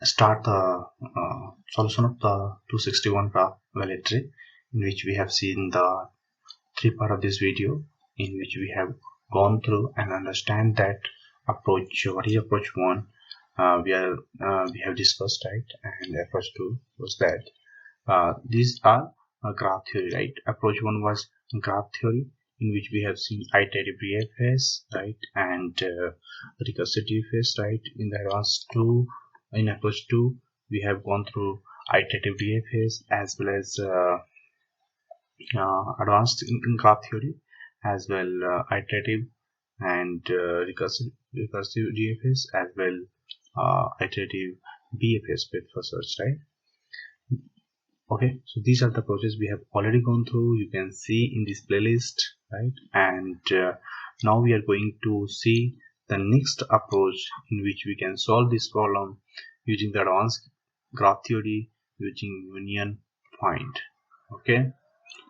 start the solution of the 261 graph value tree, in which we have seen the three part of this video, in which we have gone through and understand that approach. What is approach 1? We have discussed, right? And approach 2 was that these are graph theory, right? Approach 1 was graph theory, in which we have seen iterative DFS, right, and recursive DFS, right. In the advanced 2, in approach 2, we have gone through iterative DFS as well as advanced in graph theory, as well iterative and recursive DFS, as well iterative BFS, bit for search, right? Okay, so these are the approaches we have already gone through. You can see in this playlist, right? And now we are going to see the next approach, in which we can solve this problem using the advanced graph theory using union find. Okay,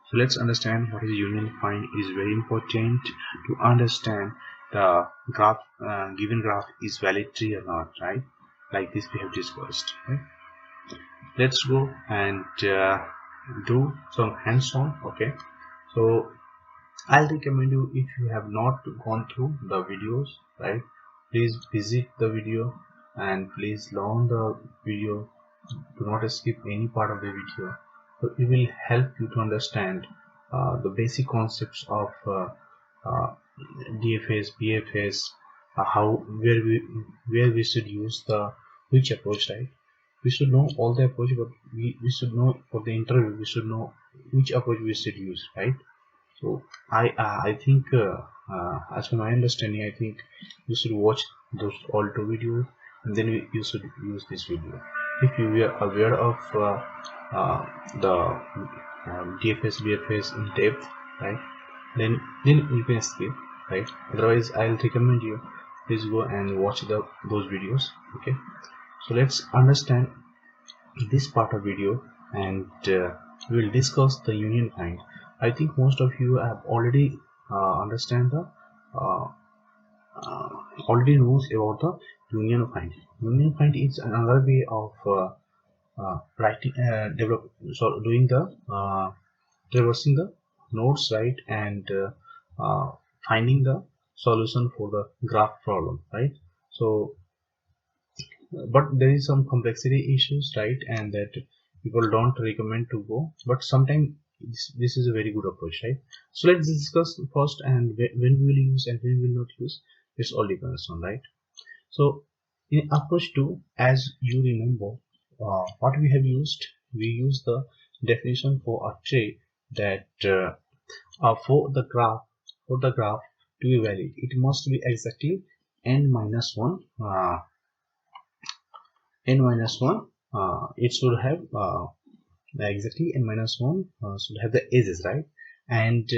so let's understand what is union find. It is very important to understand the graph, given graph is valid tree or not, right? Like this we have discussed, right? Let's go and do some hands-on. Okay, so I'll recommend you, if you have not gone through the videos, right, please visit the video and please learn the video. Do not skip any part of the video. So it will help you to understand the basic concepts of DFS, BFS, where we should use the which approach, right? We should know all the approach, but we should know for the interview, we should know which approach we should use, right? So I think as per my understanding, I think you should watch those all two videos, and then you should use this video. If you were aware of the DFS, BFS in depth, right, then you can skip, right? Otherwise, I'll recommend you please go and watch those videos. Okay, so let's understand this part of video, and we will discuss the union find. I think most of you have already understand the already knows about the union find. Union find is another way of writing, doing the traversing the nodes, right, and finding the solution for the graph problem, right? So but there is some complexity issues, right, and that people don't recommend to go, but sometimes this is a very good approach, right? So let's discuss first, and when we will use and when we will not use, this all depends on, right? So in approach 2, as you remember, what we have used, we use the definition for a tree that for the graph to be valid, it must be exactly n minus 1 it should have exactly n minus 1 should have the edges, right? And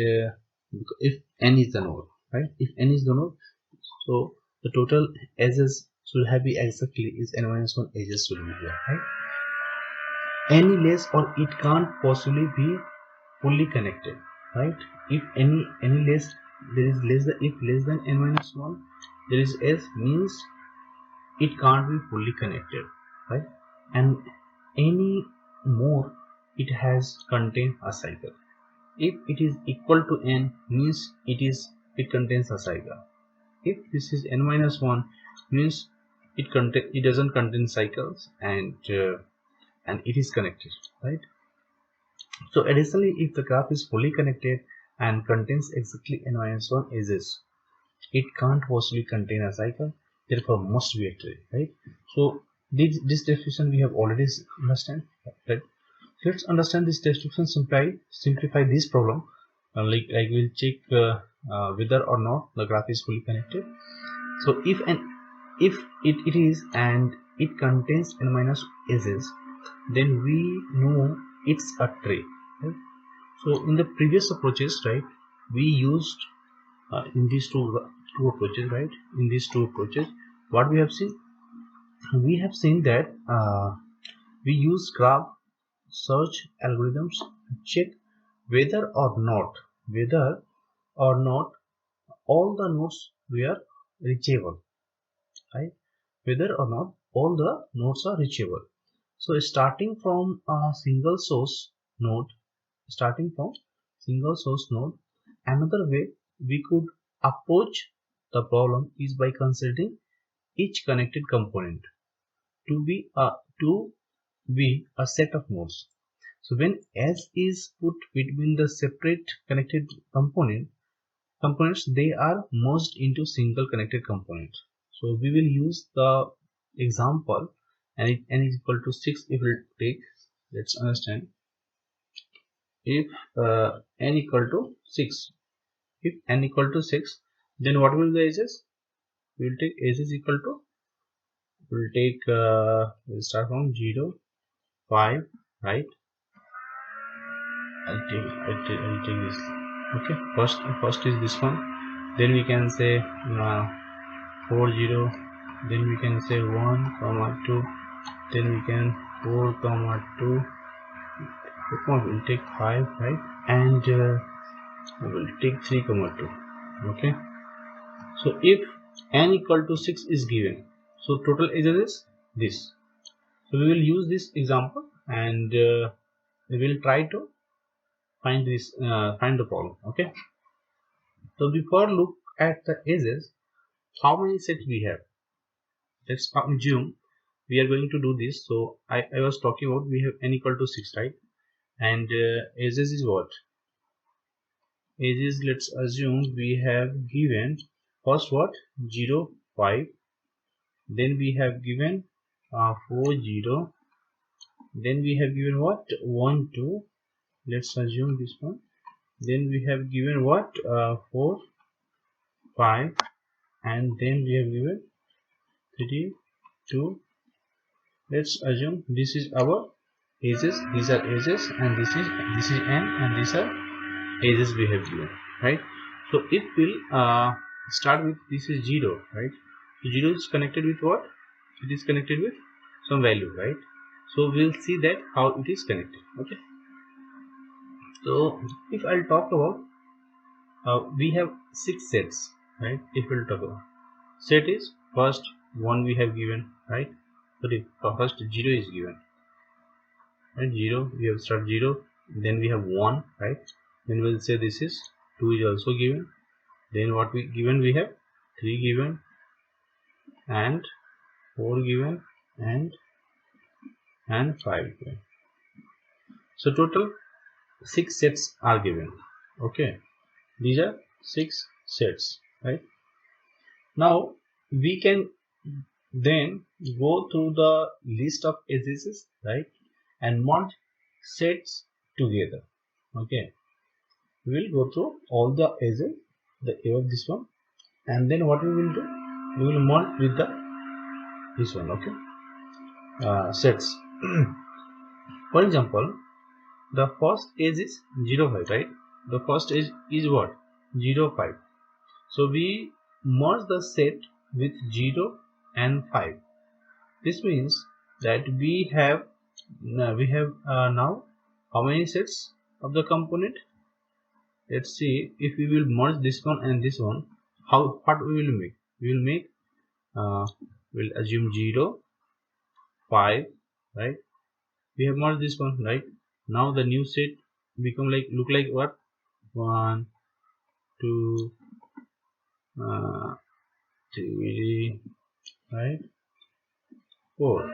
if n is the node, right, if n is the node, so the total edges should have be exactly is n minus 1 edges should be here, right? Any less, or it can't possibly be fully connected, right? If any less, there is less than, if less than n minus 1 there is s, means it can't be fully connected, right? And any more, it has contain a cycle. If it is equal to n, means it contains a cycle. If this is n minus 1, means it doesn't contain cycles, and it is connected, right? So additionally, if the graph is fully connected and contains exactly n minus 1 edges, it can't possibly contain a cycle, therefore must be a tree, right? So this definition we have already understand, right? Let's understand this description, simplify this problem. Like we'll check whether or not the graph is fully connected. So if it is and it contains n minus edges, then we know it's a tree, right? So in the previous approaches, right, we used in these two approaches, right? In these two approaches, what we have seen? We have seen that we use graph search algorithms to check whether or not all the nodes were reachable, right? Whether or not all the nodes are reachable. So starting from a single source node, another way we could approach the problem is by considering each connected component to be a set of nodes. So when S is put between the separate connected components, they are merged into single connected component. So we will use the example, and if n is equal to 6, if we take, let's understand, if n equal to 6, then what will the edges? We will take edges equal to, we'll start from 0, 5, right? I'll take this. Okay, first is this one. Then we can say 4, 0. Then we can say 1, comma 2. Then we can 4, comma 2. We'll take 5, right? And we'll take 3, comma 2. Okay. So if n equal to 6 is given, so total edges is this. So we will use this example, and we will try to find the problem. Okay. So before look at the edges, how many sets we have? Let's assume we are going to do this. So I was talking about we have n equal to 6, right? And edges is what? Edges, let's assume we have given first what? 0, 5. Then we have given 4, 0. Then we have given what? 1, 2. Let's assume this one. Then we have given what? 4, 5. And then we have given 3, 2. Let's assume this is our edges. These are edges, and this is n, and these are edges we have given, right? So if we'll start with, this is 0, right? So 0 is connected with what? It is connected with some value, right? So we'll see that how it is connected. Okay. So if I'll talk about, we have 6 sets, right? If we'll talk about set is first 1 we have given, right? So the first 0 is given, right? 0, we have start 0. Then we have 1, right? Then we'll say this is 2 is also given. Then what we given, we have 3 given, and 4 given, and 5 given. So total 6 sets are given. Okay, these are 6 sets, right? Now we can then go through the list of edges, right, and merge sets together. Okay, we will go through all the edges, the A of this one, and then what we will do, we will merge with this one. Okay, sets. For example, the first edge is 0, 5, right? The first edge is what? 0, 5. So we merge the set with 0 and 5. This means that we have now how many sets of the component? Let's see, if we will merge this one and this one, what we will make? We will make we'll assume 0, 5, right? We have merged this one, right? Now the new set become like, look like what? 1, 2, 3, right? 4,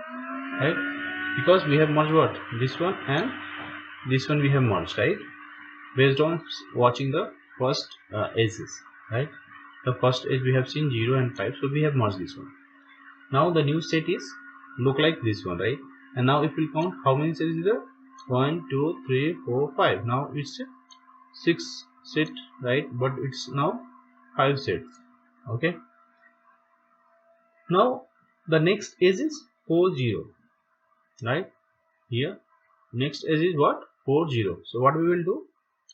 right? Because we have merged what? This one and this one we have merged, right? Based on watching the first edges, right? The first edge we have seen 0 and 5, so we have merged this one. Now the new set is look like this one, right? And now if we count how many sets is there? 1, 2, 3, 4, 5. Now it's 6 set, right? But it's now 5 sets. Okay. Now the next edge is 4, 0, right? Here next edge is what? 4, 0. So what we will do?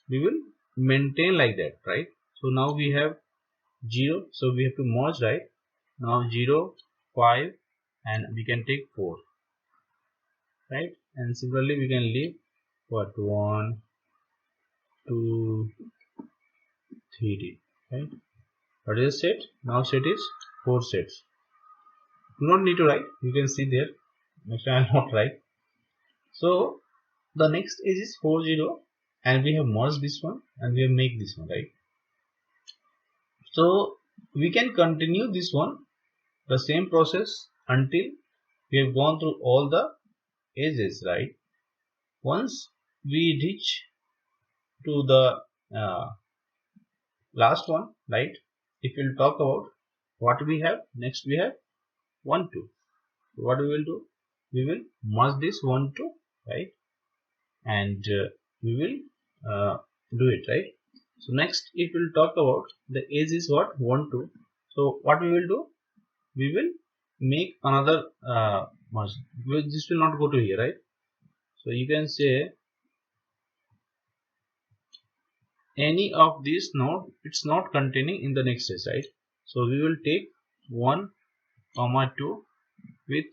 We will maintain like that, right? So now we have 0, so we have to merge, right? Now 0, 5, and we can take 4, right? And similarly we can leave what? 1, 2, 3, right? What is set? Now set is 4 sets. do not need to write, you can see there. Actually I will not write. So the next edge is 40, and we have merged this one and we have made this one, right? So we can continue this one, the same process, until we have gone through all the edges, right? Once we reach to the last one, right? If we'll talk about what we have next, we have 1 2. So what we will do, we will merge this 1 2, right? And we will do it, right? So next, if we'll talk about the edge is what, 1 2. So what we will do, we will make another merge, because this will not go to here, right? So you can say any of these node, it's not containing in the next edge, right? So we will take 1 comma 2 with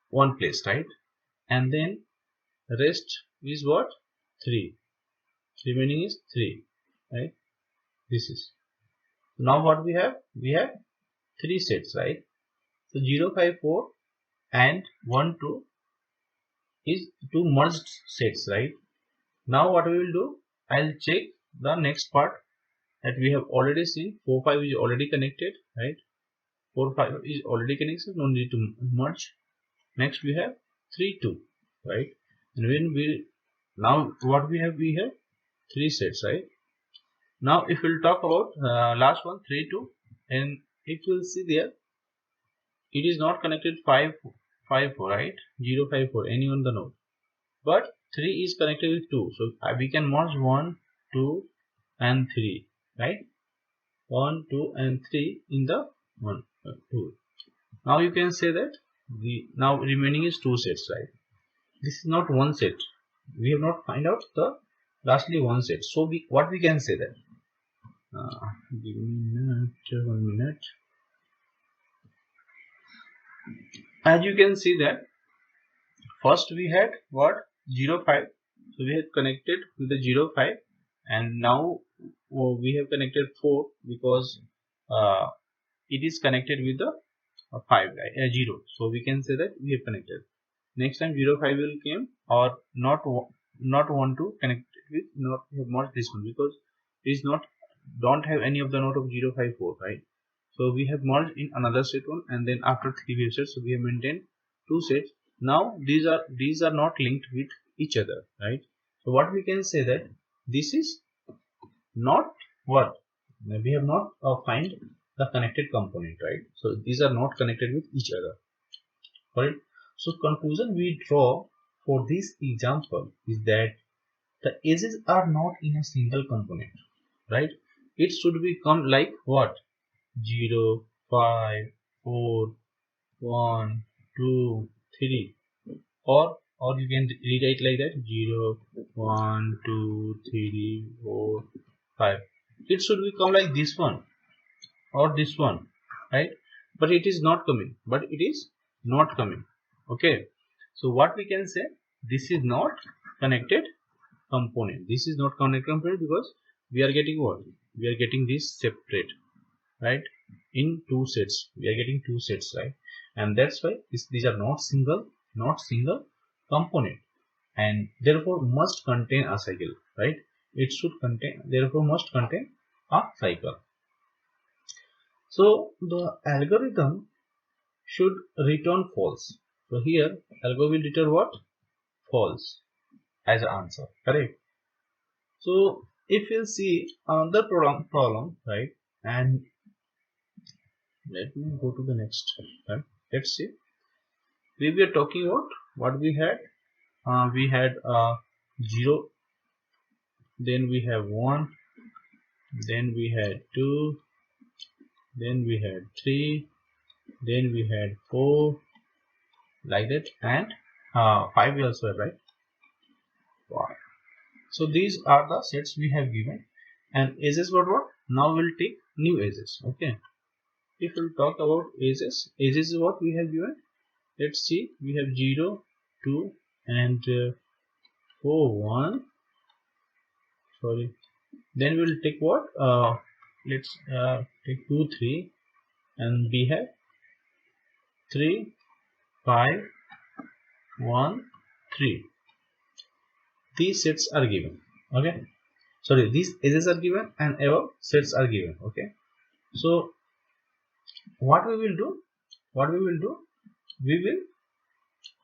one place, right? And then rest is what, 3, remaining is 3, right? This is, now what we have 3 sets, right? So 0 5 4 and 1 2 is 2 merged sets, right? Now what we will do, I'll check the next part that we have already seen. 4 5 is already connected, right? 4 5 is already connected, no need to merge. Next we have 3 2, right? And when we, now what we have 3 sets, right? Now if we'll talk about last one, 3 2, and if you'll see there, it is not connected 5 5 4, right? 0 5 4, any on the node, but 3 is connected with 2, so we can merge 1 2 and 3, right? 1 2 and 3 in the 1 2. Now you can say that the now remaining is 2 sets, right? This is not one set, we have not find out the lastly one set. So we, what we can say that give me a minute, 1 minute. As you can see that first we had what, 0 5, so we had connected with the 0 5, and now we have connected 4 because it is connected with the 5, right? 0, so we can say that we have connected. Next time 0 5 will came, or not want to connect with, not have merged this one, because it is not, don't have any of the node of 0 5 4, right? So we have merged in another set one, and then after 3 wave sets, so we have maintained 2 sets. Now these are not linked with each other, right? So what we can say that this is not what, we have not find the connected component, right? So these are not connected with each other, right? So conclusion we draw for this example is that the edges are not in a single component, right? It should become like what, 0 5 4 1 2 3, or you can rewrite like that, 0 1 2 3 4 5. It should become like this one or this one, right? But it is not coming, okay? So what we can say, this is not connected component, this is not connected component, because we are getting what, we are getting this separate, right? In 2 sets, we are getting 2 sets, right? And that's why these are not single component, and therefore must contain a cycle, right? It should contain, therefore must contain a cycle. So the algorithm should return false. So here algorithm will return what, false as an answer, correct? So if you see another problem, right? And let me go to the next, right? Let's see, we were talking about what we had, 0, then we have 1, then we had 2, then we had 3, then we had 4, like that, and 5 we also have, right? 5. So these are the sets we have given, and edges what, now we'll take new edges, okay? If we'll talk about edges is what we have given. Let's see, we have 0 2 and 4 1, sorry, then we'll take what, let's take 2 3, and we have 3, 5, 1, 3. These sets are given. Okay, sorry, these edges are given and above sets are given. Okay, so what we will do, we will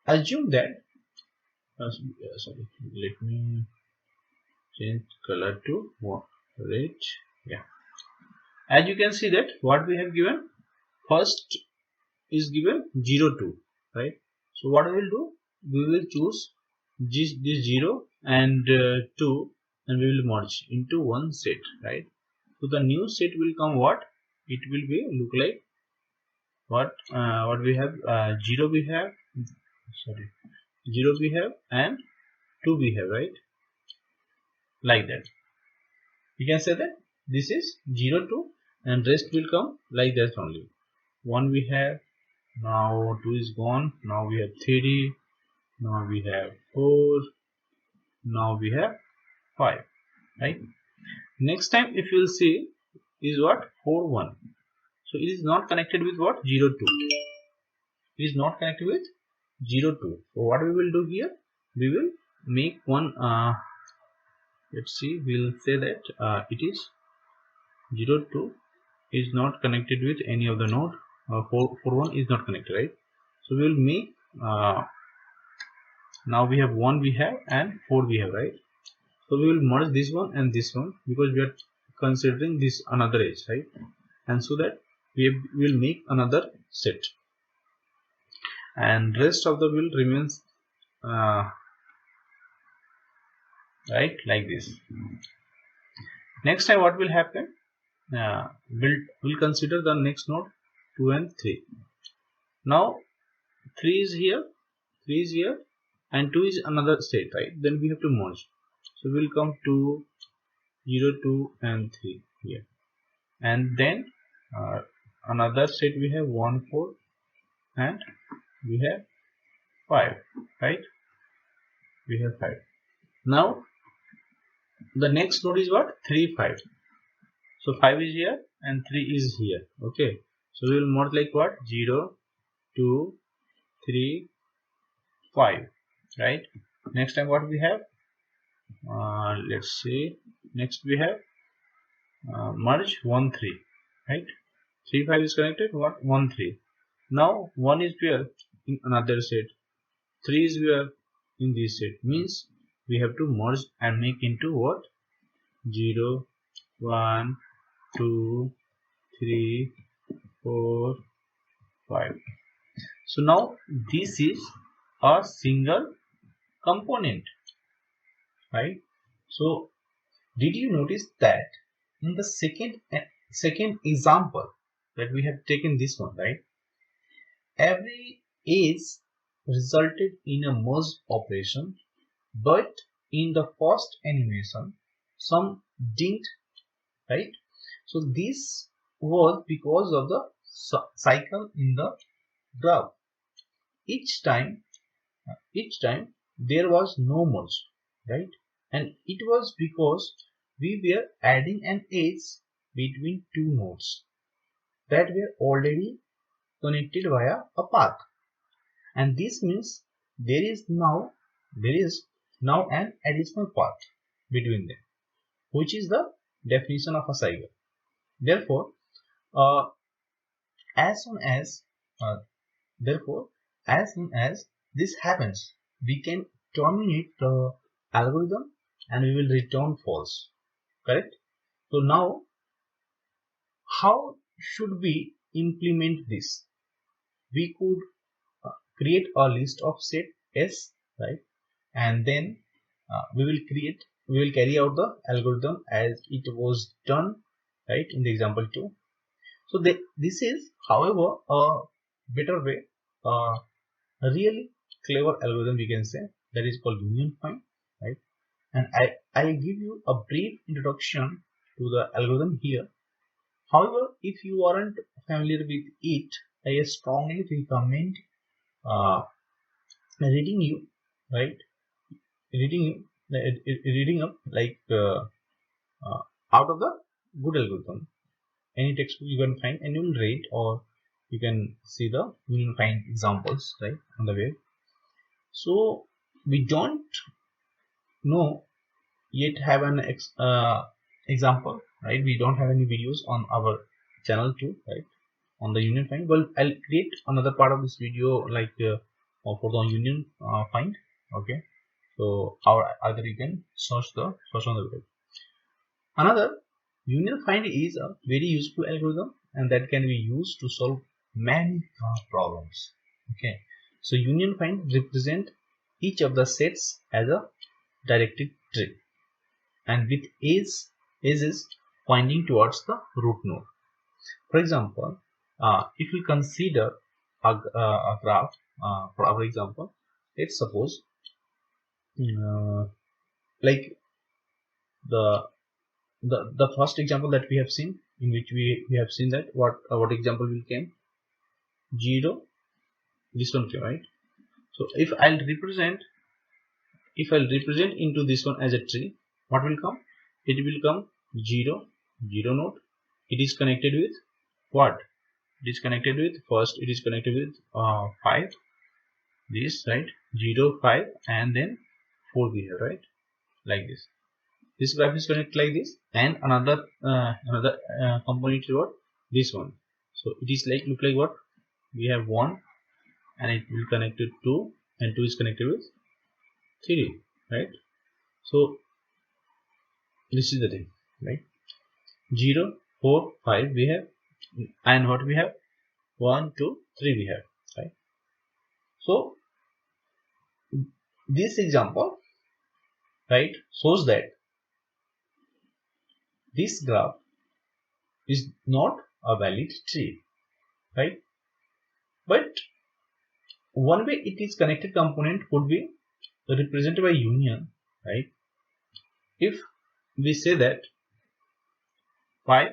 assume that sorry, let me change color to red. Yeah, as you can see that what we have given, first is given 0, 2, right? So what we will do, we will choose this 0 and 2 and we will merge into one set, right? So the new set will come what? It will be look like what we have, 0 we have, sorry, 0 we have and 2 we have, right? Like that. You can say that this is 0, 2 and rest will come like that only. 1 we have, now 2 is gone, now we have 3, now we have 4, now we have 5, right? Next time if you will see is what? 4, 1. So it is not connected with what? 0, 2. It is not connected with 0, 2. So what we will do here, we will make one, let's see, we will say that it is 0, 2 is not connected with any of the node, 4, 1 is not connected, right? So we will make, now we have 1 we have and 4 we have, right? So we will merge this one and this one because we are considering this another edge, right? And so that we will make another set and rest of the will remains right, like this. Next time what will happen, we'll consider the next node 2 and 3. Now 3 is here, 3 is here and 2 is another state, right? Then we have to merge. So we'll come to 0, 2 and 3 here, and then another set we have 1, 4 and we have 5, right? We have 5. Now the next node is what? 3, 5. So 5 is here and 3 is here. Okay, so we will merge like what? 0, 2, 3, 5, right? Next time what we have, let's see, next we have merge 1, 3, right? 3, 5 is connected, what? 1, 3. Now 1 is where? In another set. 3 is where? In this set. Means we have to merge and make into what? 0, 1, 2, 3, 4, 5. So now this is a single component, right? So did you notice that in the second example that we have taken this one, right? Every edge resulted in a merge operation, but in the first animation some didn't, right? So this was because of the cycle in the graph. Each time there was no merge, right? And it was because we were adding an edge between two nodes that were already connected via a path, and this means there is now an additional path between them, which is the definition of a cycle. Therefore, as soon as this happens, we can terminate the algorithm and we will return false. Correct? So now, how should we implement this? We could create a list of set S, right? And then we will carry out the algorithm as it was done, right, in the example 2. So this is, however, a better way, a really clever algorithm we can say, that is called union find, right? And I give you a brief introduction to the algorithm here. However, if you aren't familiar with it, I strongly recommend reading up like out of the good algorithm, any textbook you can find and you will read, or you can see the union find examples right on the web. So we don't know yet have an example, right? We don't have any videos on our channel too, right, on the union find. Well, I'll create another part of this video like for the union find. Okay, so either you can search on the web. Another, union find is a very useful algorithm and that can be used to solve many problems. Okay, so union find represent each of the sets as a directed tree and with edges pointing towards the root node. For example, if we consider a graph for our example, let's suppose like the first example that we have seen, in which we have seen that what example will came 0, this one came, right? So if I'll represent into this one as a tree, what will come? It will come 0 node. It is connected with what? It is connected with, first it is connected with 5, this, right, 0 5 and then 4 we have, right, like this. This graph is connected like this, and another component is what? This one. So it is like look like what? We have 1 and it will connect to 2 and 2 is connected with 3, right? So this is the thing, right? 0 4 5 we have, and what we have? 1 2 3 we have, right? So this example, right, shows that this graph is not a valid tree, right? But one way it is connected component could be represented by union, right? If we say that 5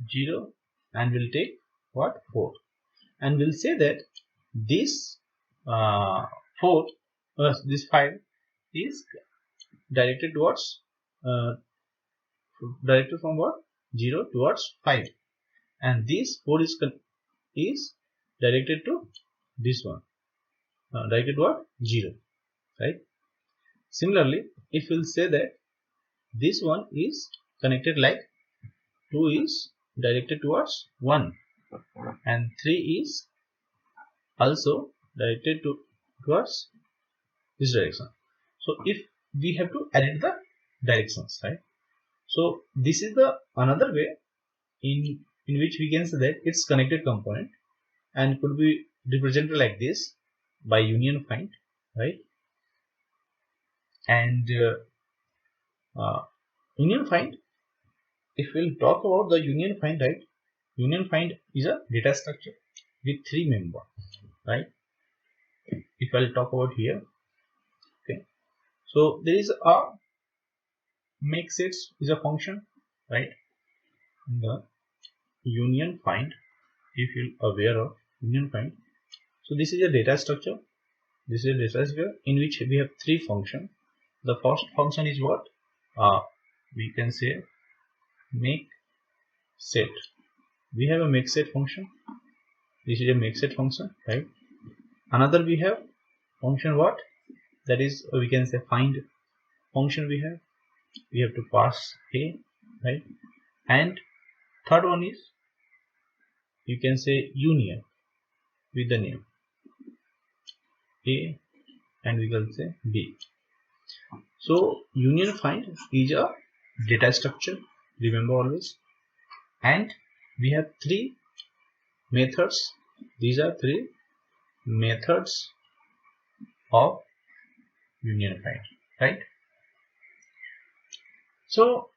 0 and we'll take what? 4, and we'll say that this 4 this 5 is directed towards directed from what? 0 towards 5, and this 4 is directed to this one, directed what? 0, right? Similarly, if we'll say that this one is connected like 2 is directed towards 1 and 3 is also directed towards this direction. So if we have to edit the directions, right? So this is the another way in which we can say that it's connected component and could be represented like this by union find, right? And union find, if we'll talk about the union find, right, union find is a data structure with 3 members, right? If I'll talk about here, okay, so there is a make sets is a function, right? The union find, if you're aware of union find, so this is a data structure. This is a data structure in which we have 3 functions. The first function is what? We can say make set. We have a make set function. This is a make set function, right? Another we have function what? That is, we can say find function. We have to pass a, right? And third one is, you can say union with the name a, and we can say b. So union find is a data structure, remember always, and we have 3 methods. These are 3 methods of union find, right? So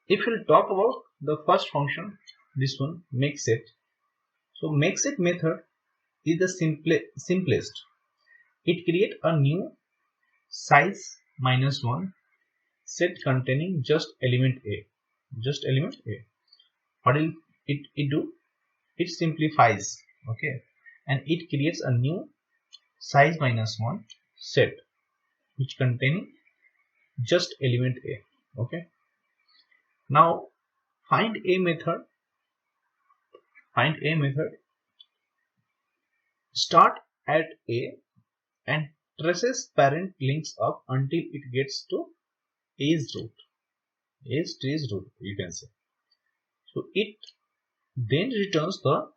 if we'll talk about the first function, this one make set. So make set method is the simplest. It creates a new size -1 set containing just element a. What will it do? It simplifies, okay, and it creates a new size -1 set which containing just element a. Okay, now find a method find A method start at A and traces parent links up until it gets to A's root. A's tree's root, you can say. So it then returns the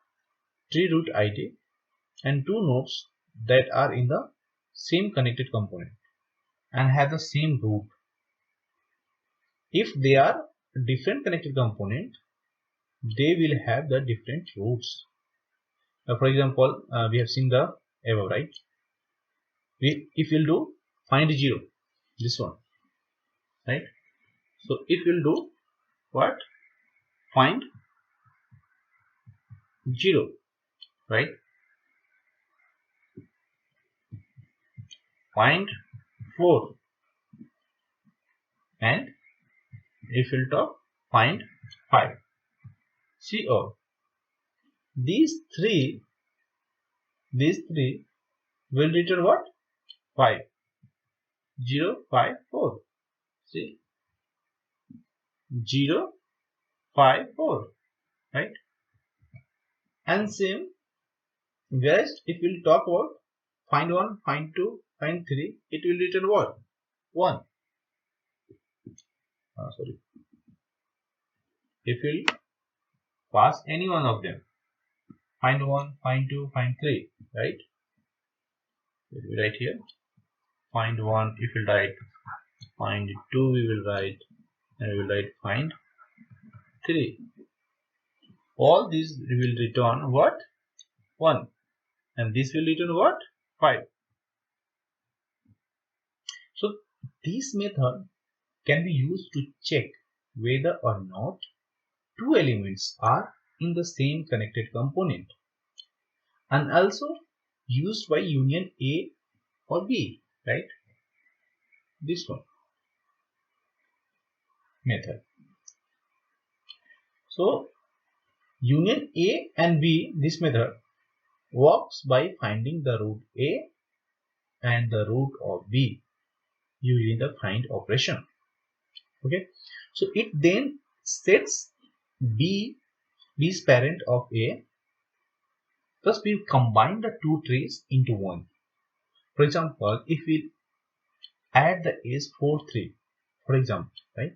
tree root ID and two nodes that are in the same connected component and have the same root. If they are different connected component, they will have the different roots. For example, we have seen the above, right? If we'll do find 0, this one, right? So if we'll do what? Find 0, right? Find 4, and if we'll talk find 5. See all these three will return what? 5, 0, 5, 4. See, 0, 5, 4, right? And same, whereas if we'll talk about find 1, find 2, find 3, it will return what? 1. Sorry. If we'll pass any one of them, find 1, find 2, find 3, right? Let me write here. Find 1, if we'll write find 2, we will write, and we will write find 3. All these will return what? 1. And this will return what? 5. So this method can be used to check whether or not two elements are in the same connected component, and also used by union A or B, right? This one method. So union A and B, this method works by finding the root A and the root of B using the find operation. Okay, so it then sets B's parent of A. Thus we combine the two trees into one. For example, if we add the A's 4, 3, for example, right,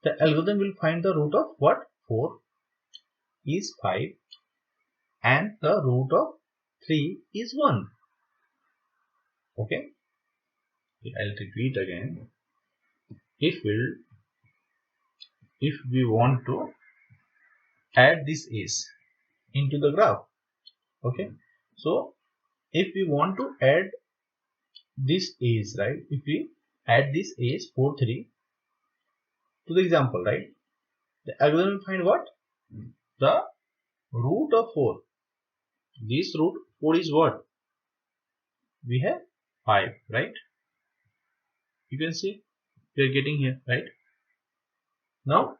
the algorithm will find the root of what? 4 is 5 and the root of 3 is 1. Okay, I'll repeat again. If we want to add this A's into the graph, okay, so if we want to add this A's, right, if we add this A's 4, 3 to the example, right, the algorithm will find what? The root of 4. This root 4 is what? We have 5, right? You can see we are getting here, right? Now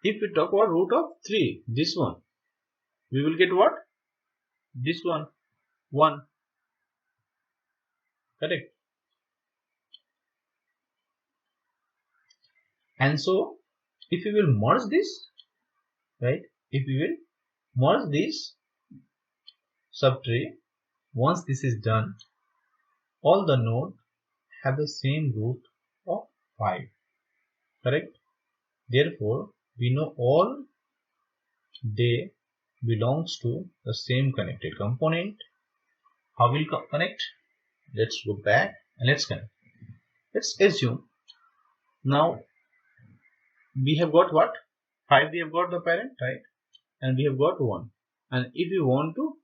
if we talk about root of 3, this one, we will get what? This one, 1. Correct? And so if we will merge this, right, if we will merge this subtree, once this is done, all the nodes have the same root of 5. Correct? Therefore we know all they belongs to the same connected component. How will connect? Let's go back and let's connect. Let's assume now we have got what? 5, we have got the parent, right? And we have got 1. And if you want to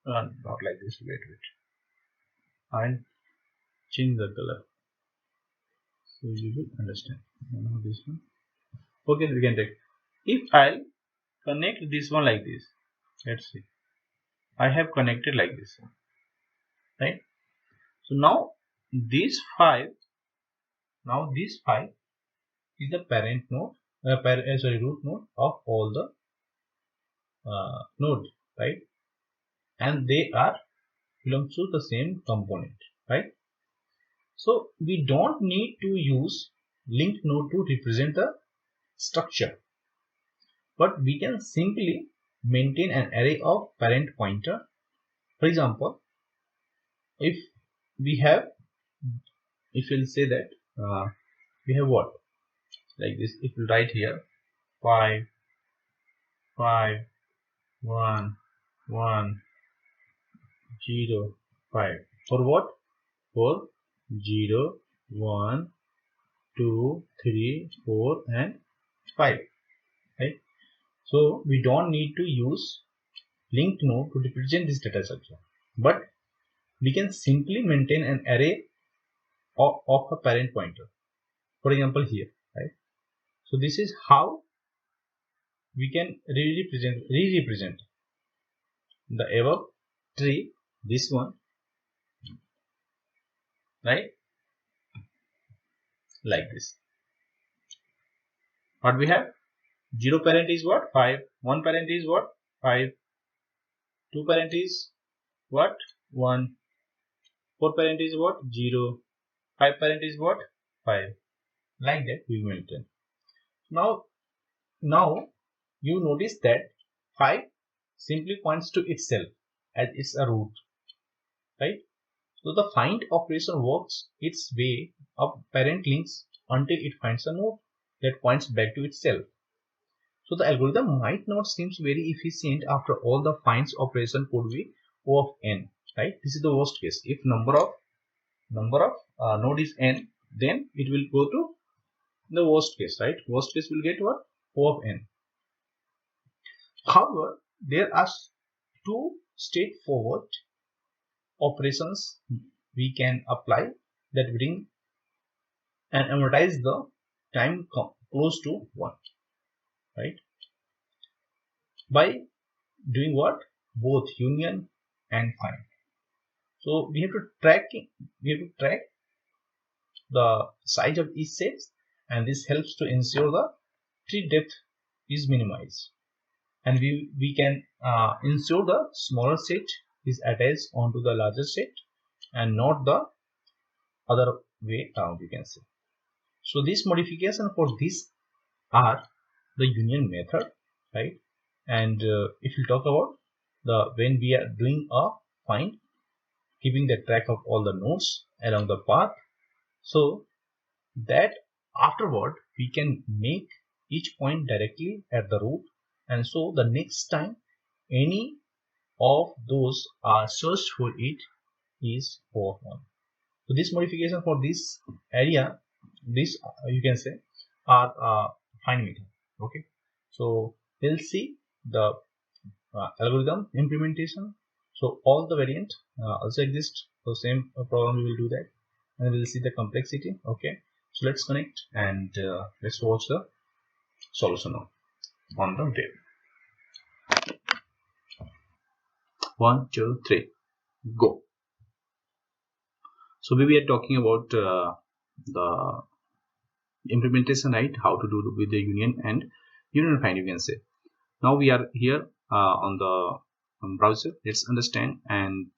not like this, wait, I'll change the color so you will understand. Now this one. Okay, we can take. If I'll connect this one like this, let's see, I have connected like this, right? So now this 5, is the parent node, root node of all the nodes, right? And they are belong to the same component, right? So we don't need to use linked node to represent the structure, but we can simply maintain an array of parent pointer. For example, if we'll say that we have what, like this, if we write here 5 5 1 1 0 5, for what, for 0 1 2 3 4 and 5, right? So we don't need to use linked node to represent this data structure, but we can simply maintain an array of a parent pointer, for example here, right? So this is how we can re-represent the above tree, this one, right? Like this. What we have? 0 parent is what? 5. 1 parent is what? 5. 2 parent is what? 1. 4 parent is what? 0. 5 parent is what? 5. Like that we maintain. Now you notice that 5 simply points to itself as it's a root, right? So the find operation works its way up parent links until it finds a node that points back to itself. So the algorithm might not seem very efficient after all the finds operation could be O of n, right? This is the worst case. If number of node is n, then it will go to the worst case, right? Worst case will get what? O of n. However, there are two straightforward operations we can apply that bring and amortize the time close to 1, right? By doing what? Both union and find. So we have to track the size of each set, and this helps to ensure the tree depth is minimized, and we can ensure the smaller set is attached onto the larger set and not the other way around, you can say. So this modification for this are the union method, right? And if you talk about when we are doing a find, keeping the track of all the nodes along the path, so that afterward we can make each point directly at the root, and so the next time any of those are searched for, it is O of 1. So this modification for this area, this you can say are find method. Okay, so we'll see the algorithm implementation. So all the variant also exist. So same problem we will do that, and we'll see the complexity. Okay, so let's connect and let's watch the solution now on the web. 1 2 3 go. So we are talking about the implementation, right? How to do with the union and find, you can say. Now we are here on the browser. Let's understand and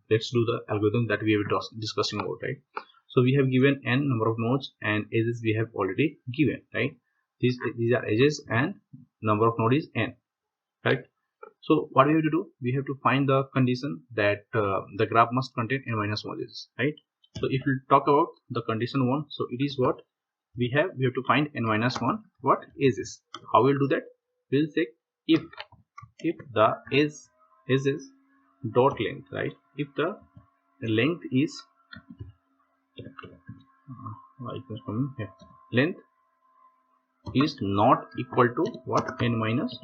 let's do the algorithm that we were discussing about, right? So we have given n number of nodes and edges we have already given, right? These are edges and number of nodes is n, right? So what we have to do, we have to find the condition that the graph must contain n minus 1 edges, right? So if we talk about the condition 1, so it is what we have to find n minus 1 what edges. How we'll do that? We'll say if the edge is dot length, right? If the length is length is not equal to what? N minus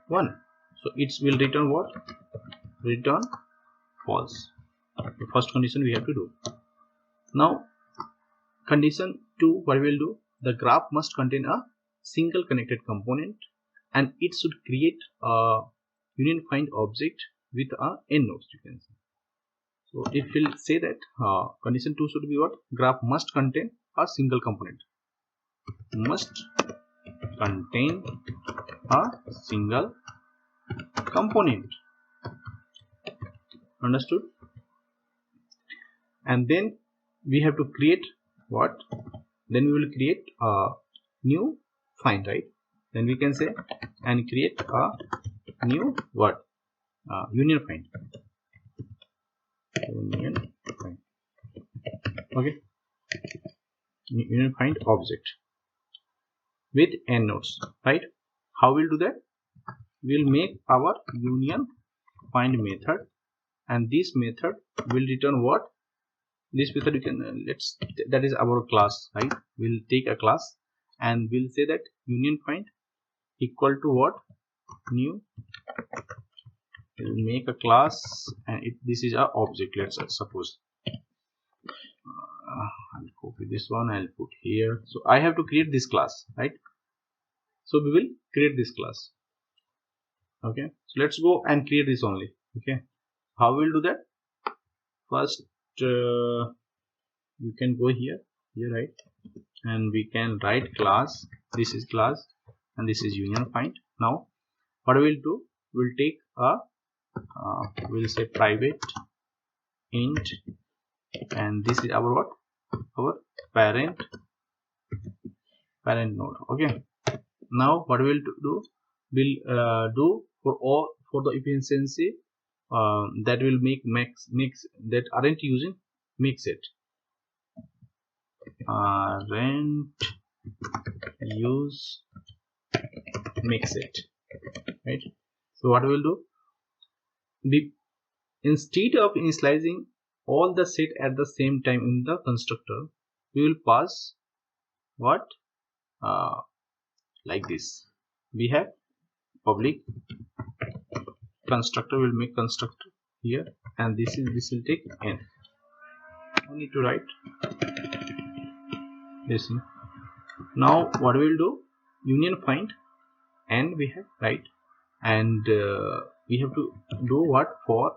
1. So it will return what? Return false. The first condition we have to do. Now condition 2, what we will do? The graph must contain a single connected component and it should create a union find object with a n nodes, you can say. So if we'll say that condition 2 should be what? Graph must contain a single component. Must contain a single component. Understood? And then we have to create what? Then we will create a new find, right? Then we can say and create a new what union find. Union find. Okay, union find object with n nodes, right? How we'll do that? We'll make our union find method, and this method will return what? This method you can that is our class, right? We'll take a class and we'll say that union find equal to what? New. We'll make a class, and this is our object. Let's suppose I'll copy this one, I'll put here. So I have to create this class, right? So we will create this class. Okay, so let's go and create this only. Okay, how we'll do that? First you can go here, right, and we can write class. This is class and this is union find. Now what we'll do, we'll take a we'll say private int, and this is our what? Our parent node. Okay, now what we'll do, we'll do for the efficiency that will make mix that aren't using mix it rent use mix it, right? So what we'll do, instead of initializing all the set at the same time in the constructor, we will pass what like this. We have public constructor, will make constructor here, and this will take n. I need to write this. Now what we will do, union find n we have, right, and we have to do what for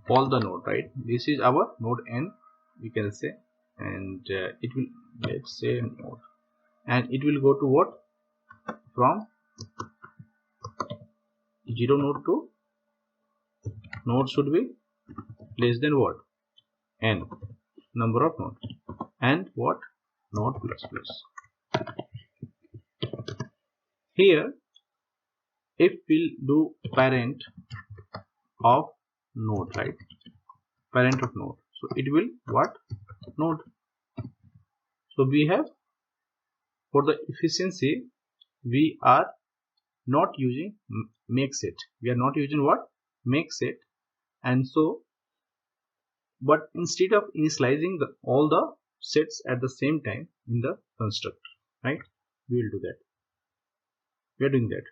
all the node, right? This is our node n, we can say, and it will, let's say node, and it will go to what? From 0 node to node should be less than what? N number of nodes, and what? Node plus plus. Here if we'll do parent of node, right, parent of node, so it will what? Node. So we have, for the efficiency, we are not using makes it, we are not using what? Makes it. And so, but instead of initializing all the sets at the same time in the constructor, right, we will do that. We are doing that.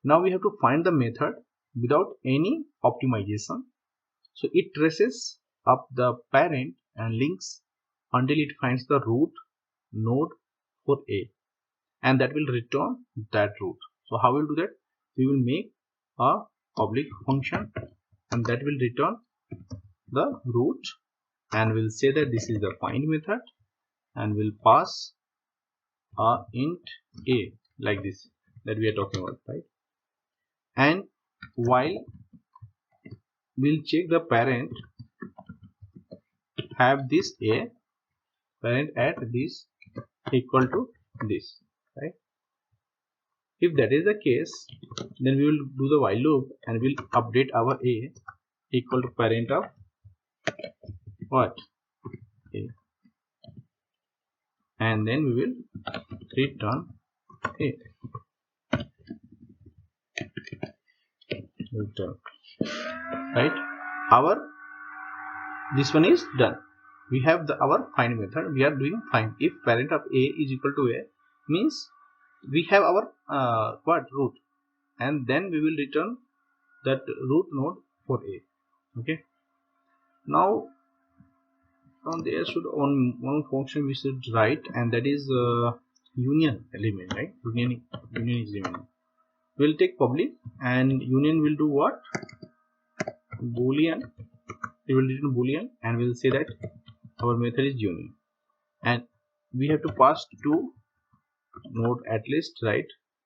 Now we have to find the method without any optimization. So it traces up the parent and links until it finds the root node for A, and that will return that root. So how we'll do that? We will make a public function, and that will return the root, and we'll say that this is the find method, and we'll pass a int A like this that we are talking about, right? And while we'll check the parent have this A, parent at this equal to this, right? If that is the case, then we will do the while loop, and we'll update our A equal to parent of what? A, and then we will return A. Return, right? Our this one is done. We have our find method. We are doing find. If parent of A is equal to A, means we have our what? Root, and then we will return that root node for A. Okay. Now from there should one function we should write, and that is union element, right? Union is element. We'll take public, and union will do what? Boolean. It will return Boolean, and we'll say that our method is union, and we have to pass two node at least, right?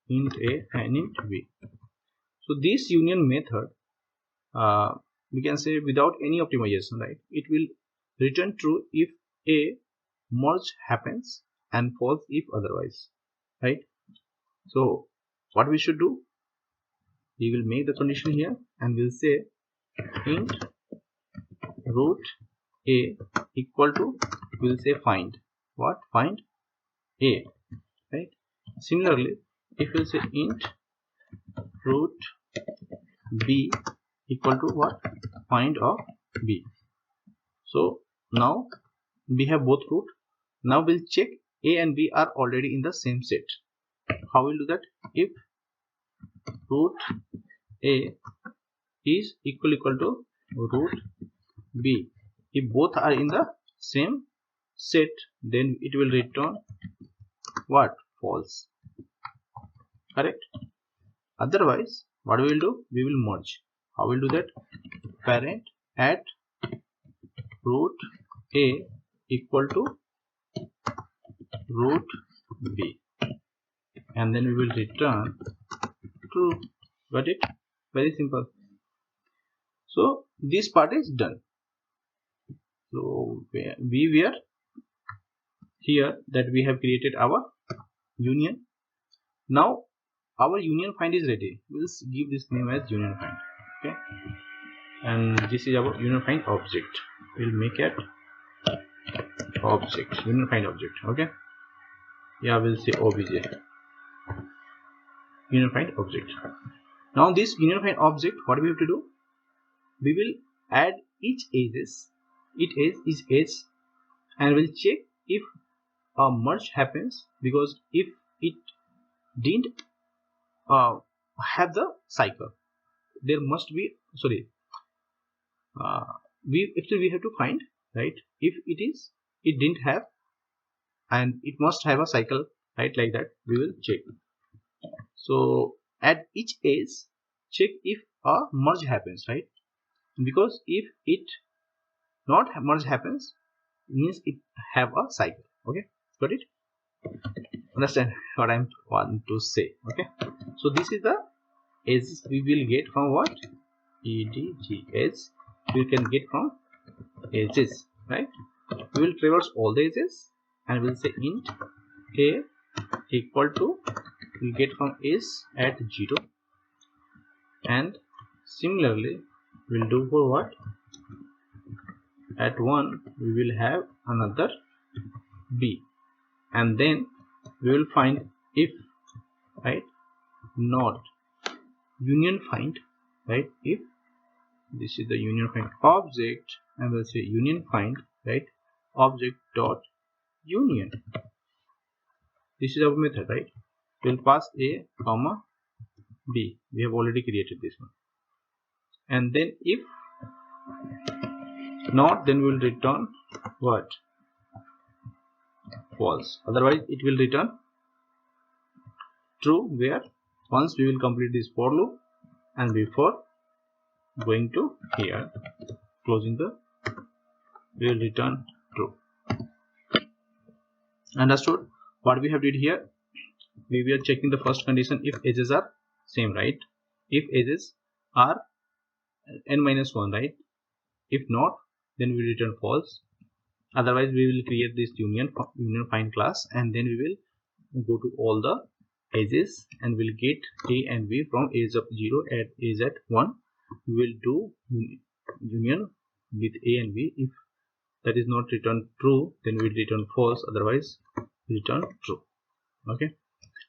Int A and int B. So this union method, we can say without any optimization, right? It will return true if A merge happens and false if otherwise, right? So what we should do? we will make the condition here and we'll say int root a equal to, we'll say find what, find a, right? Similarly, if we'll say int root b equal to what, find of b. So now we have both root. Now we'll check a and b are already in the same set. How we'll do that? If root a is equal to root b, if both are in the same set, then it will return what, false, correct? Otherwise, what we will do, we will merge. How we'll do that? Parent at root a equal to root b, and then we will return true. Got it? Very simple. So this part is done. So we were here that we have created our union. Now our union find is ready. We'll give this name as union find. Okay, and this is our union find object. We'll make it object, union find object. Okay, yeah, we'll say obj, union find object. Now this union find object, what we have to do, we will add each edges, each edge, and we'll check if a merge happens, because if it didn't have the cycle, there must be, sorry, we have to find, right, if it didn't have, and it must have a cycle, right, like that we will check. So at each edge check if a merge happens, right, because if it not merge happens, means it have a cycle. Okay, got it? Understand what I'm want to say? Okay, so this is the edges we will get from what, edges we can get from edges, right? We will traverse all the edges and we'll say int a equal to, we get from edge at 0, and similarly we'll do for what, at 1 we will have another b, and then we will find if, right, not union find, right, if this is the union find object, and we'll say union find, right, object dot union. This is our method, right? We'll pass a comma b, we have already created this one, and then if not, then we will return what, false. Otherwise it will return true, where once we will complete this for loop and before going to here, closing the, we will return true. Understood what we have did here? We were checking the first condition if edges are same, right? If edges are n-1, right? If not, then we return false. Otherwise we will create this union find class, and then we will go to all the edges and we'll get a and b from edge of 0 at edge at 1. We will do union with a and b. If that is not returned true, then we will return false, otherwise return true. Okay,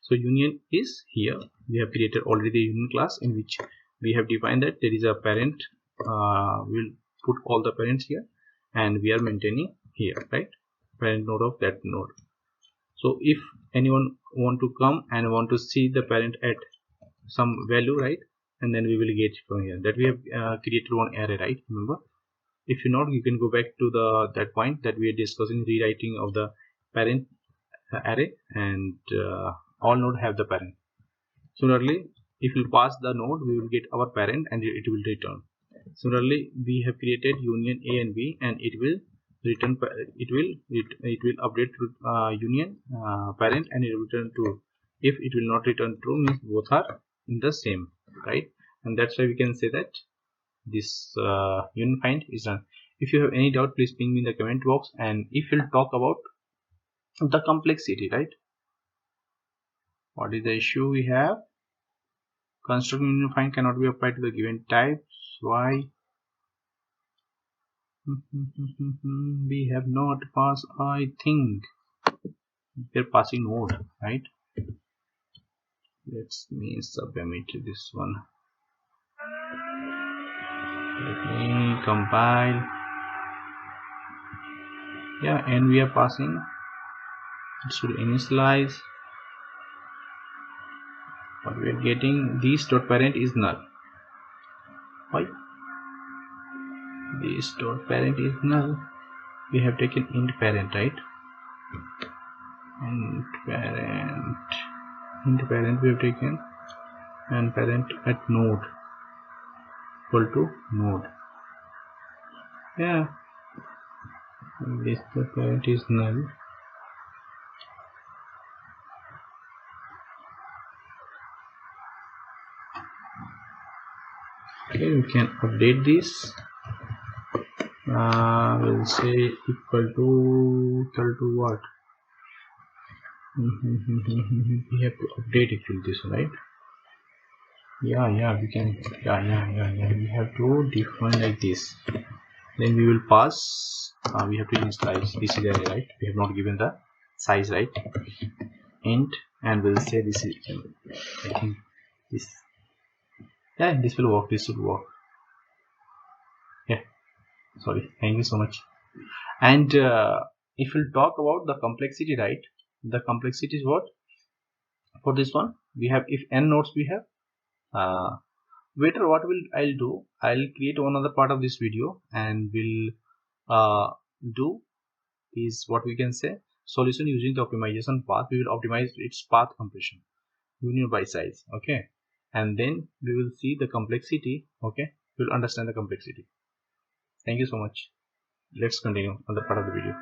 so union is here. We have created already the union class in which we have defined that there is a parent. We'll put all the parents here and we are maintaining here, right, parent node of that node. So if anyone want to come and want to see the parent at some value, right, and then we will get from here that we have created one array, right, remember? If you not, you can go back to that point that we are discussing rewriting of the parent array, and all node have the parent. Similarly, if you pass the node, we will get our parent and it will return. Similarly, we have created union a and b, and it will return, it will update to union parent, and it will return true. If it will not return true, means both are in the same, right? And that's why we can say that this union find is done. If you have any doubt, please ping me in the comment box. And if we'll talk about the complexity, right, what is the issue we have? Construct union find cannot be applied to the given type. Why? We have not passed. I think we're passing node, right? Let me submit this one. Let me compile. Yeah, and we are passing. It should initialize. What we are getting, this dot parent is null. Why? This dot parent is null. We have taken int parent, right? Int parent we have taken, and parent at node equal to node. Yeah, this dot parent is null. Okay, we can update this. We'll say equal to what? We have to update actually this, right? Yeah, we can. Yeah. We have to define like this. Then we will pass. We have to initialize. This is array, right? We have not given the size, right? Int, and we'll say this is. I think this. Yeah, this will work. This should work. Yeah. Sorry. Thank you so much. And if we'll talk about the complexity, right? The complexity is what? For this one, we have if n nodes we have. Later, what I'll do? I'll create one other part of this video, and we'll do is what we can say solution using the optimization path. We will optimize its path compression union by size. Okay, and then we will see the complexity. Okay, we'll understand the complexity. Thank you so much. Let's continue on the part of the video.